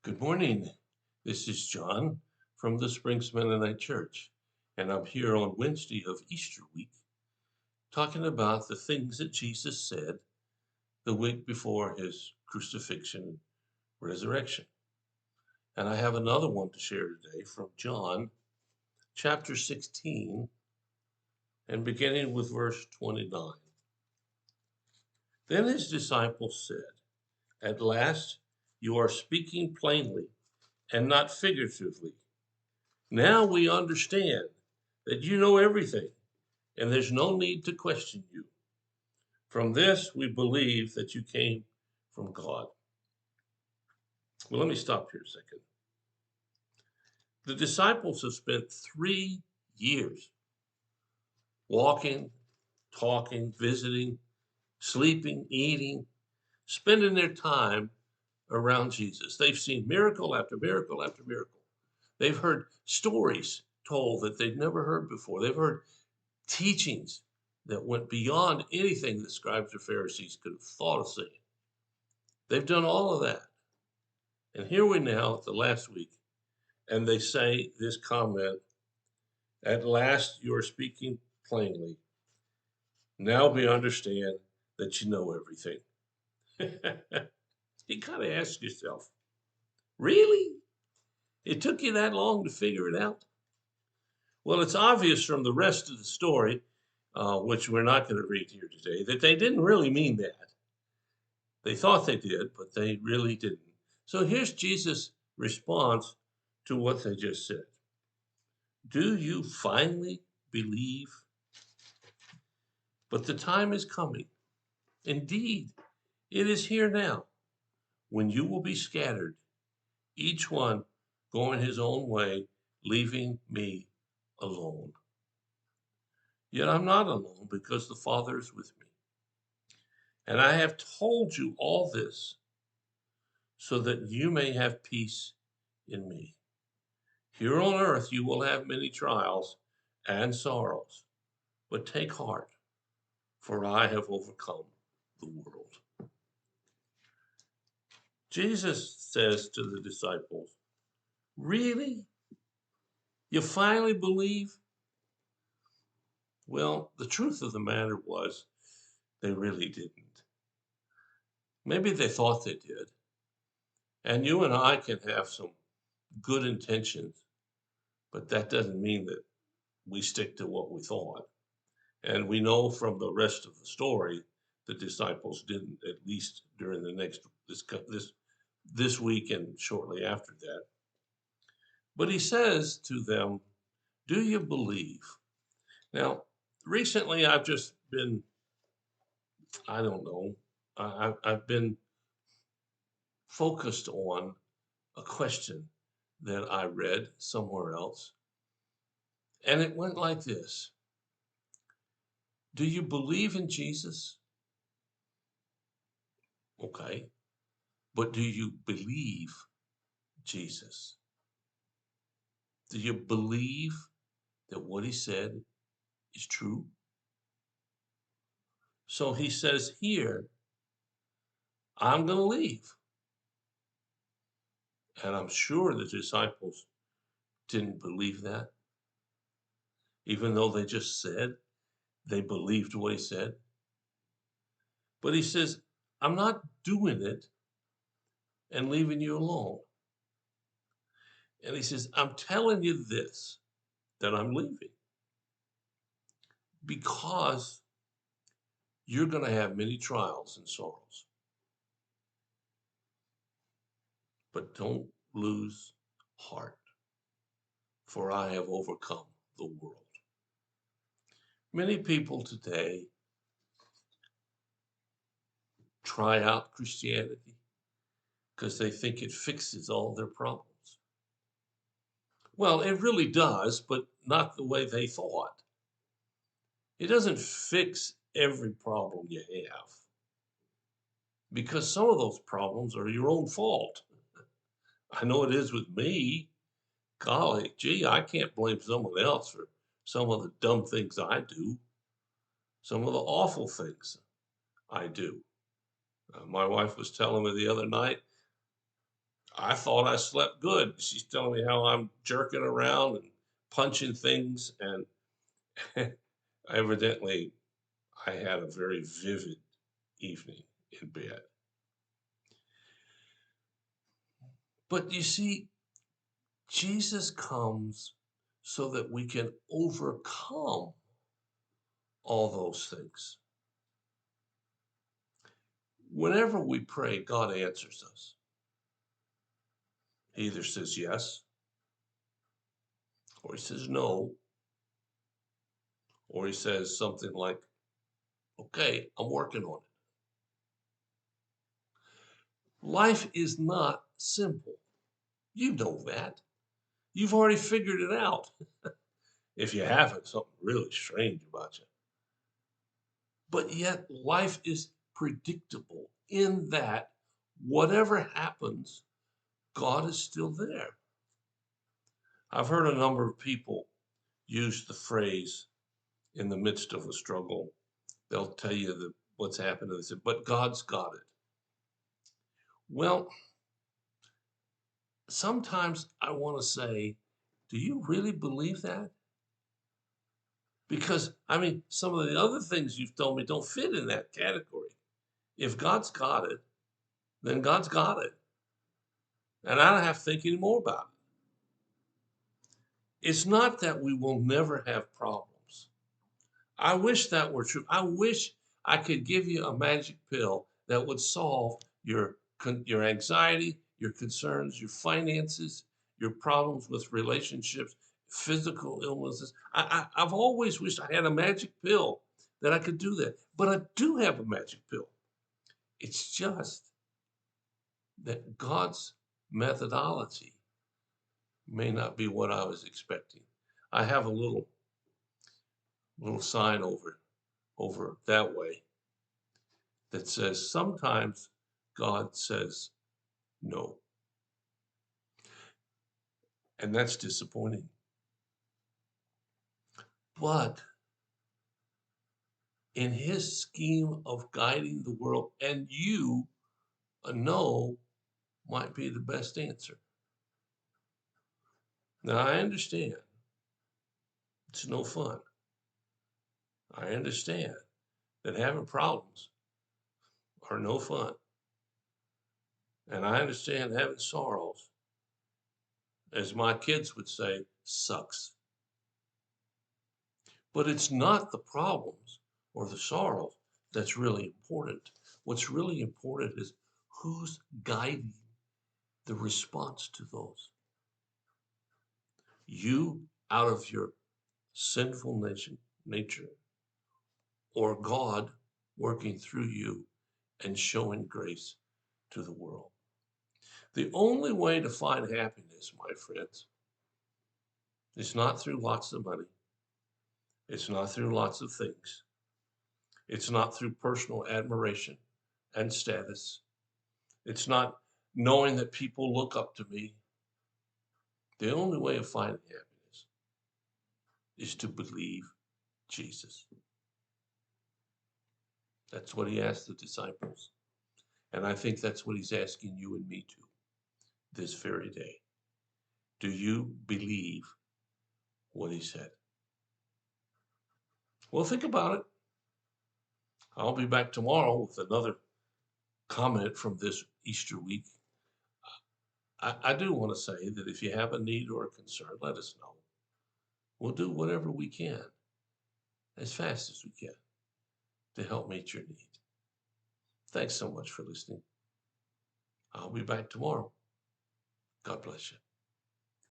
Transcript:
Good morning. This is John from the Springs Mennonite Church, and I'm here on Wednesday of Easter week talking about the things that Jesus said the week before his crucifixion and resurrection. And I have another one to share today from John chapter 16 and beginning with verse 29. Then his disciples said, "At last you are speaking plainly and not figuratively. Now we understand that you know everything, and there's no need to question you. From this, we believe that you came from God." Well, let me stop here a second. The disciples have spent 3 years walking, talking, visiting, sleeping, eating, spending their time around Jesus. They've seen miracle after miracle after miracle. They've heard stories told that they'd never heard before. They've heard teachings that went beyond anything the scribes or Pharisees could have thought of saying. They've done all of that. And here we now at the last week, and they say this comment, "At last you are speaking plainly. Now we understand that you know everything." You kind of ask yourself, really? It took you that long to figure it out? Well, it's obvious from the rest of the story, which we're not going to read here today, that they didn't really mean that. They thought they did, but they really didn't. So here's Jesus' response to what they just said. Do you finally believe? But the time is coming. Indeed, it is here now when you will be scattered, each one going his own way, leaving me alone. Yet I'm not alone because the Father is with me. And I have told you all this so that you may have peace in me. Here on earth you will have many trials and sorrows, but take heart, for I have overcome the world. Jesus says to the disciples, really? You finally believe? Well, the truth of the matter was they really didn't. Maybe they thought they did. And you and I can have some good intentions, but that doesn't mean that we stick to what we thought. And we know from the rest of the story, the disciples didn't, at least during the next this week and shortly after that. But he says to them, "Do you believe?" Now, recently I've just been, I don't know, I've been focused on a question that I read somewhere else, and it went like this: Do you believe in Jesus? Okay, but do you believe Jesus? Do you believe that what he said is true? So he says here, I'm going to leave. And I'm sure the disciples didn't believe that, even though they just said they believed what he said. But he says, I'm not doing it and leaving you alone. And he says, I'm telling you this, that I'm leaving because you're going to have many trials and sorrows. But don't lose heart, for I have overcome the world. Many people today try out Christianity because they think it fixes all their problems. Well, it really does, but not the way they thought. It doesn't fix every problem you have because some of those problems are your own fault. I know it is with me. Golly, gee, I can't blame someone else for some of the dumb things I do, some of the awful things I do. My wife was telling me the other night, I thought I slept good. She's telling me how I'm jerking around and punching things, and evidently I had a very vivid evening in bed. But you see, Jesus comes so that we can overcome all those things. Whenever we pray, God answers us. He either says yes, or he says no, or he says something like, okay, I'm working on it. Life is not simple. You know that. You've already figured it out. If you haven't, something really strange about you. But yet, life is predictable in that whatever happens, God is still there. I've heard a number of people use the phrase in the midst of a struggle. They'll tell you that what's happened. They say, but God's got it. Well, sometimes I want to say, do you really believe that? Because, I mean, some of the other things you've told me don't fit in that category. If God's got it, then God's got it. And I don't have to think anymore about it. It's not that we will never have problems. I wish that were true. I wish I could give you a magic pill that would solve your anxiety, your concerns, your finances, your problems with relationships, physical illnesses. I've always wished I had a magic pill that I could do that. But I do have a magic pill. It's just that God's methodology may not be what I was expecting. I have a little sign over that way that says sometimes God says no. And that's disappointing. But in his scheme of guiding the world and you, a no might be the best answer. Now I understand it's no fun. I understand that having problems are no fun. And I understand having sorrows, as my kids would say, sucks. But it's not the problems or the sorrows that's really important. What's really important is who's guiding the response to those. You out of your sinful nature, or God working through you and showing grace to the world. The only way to find happiness, my friends, is not through lots of money. It's not through lots of things. It's not through personal admiration and status. It's not knowing that people look up to me. The only way of finding happiness is to believe Jesus. That's what he asked the disciples. And I think that's what he's asking you and me to this very day. Do you believe what he said? Well, think about it. I'll be back tomorrow with another comment from this Easter week. I do want to say that if you have a need or a concern, let us know. We'll do whatever we can as fast as we can to help meet your need. Thanks so much for listening. I'll be back tomorrow. God bless you.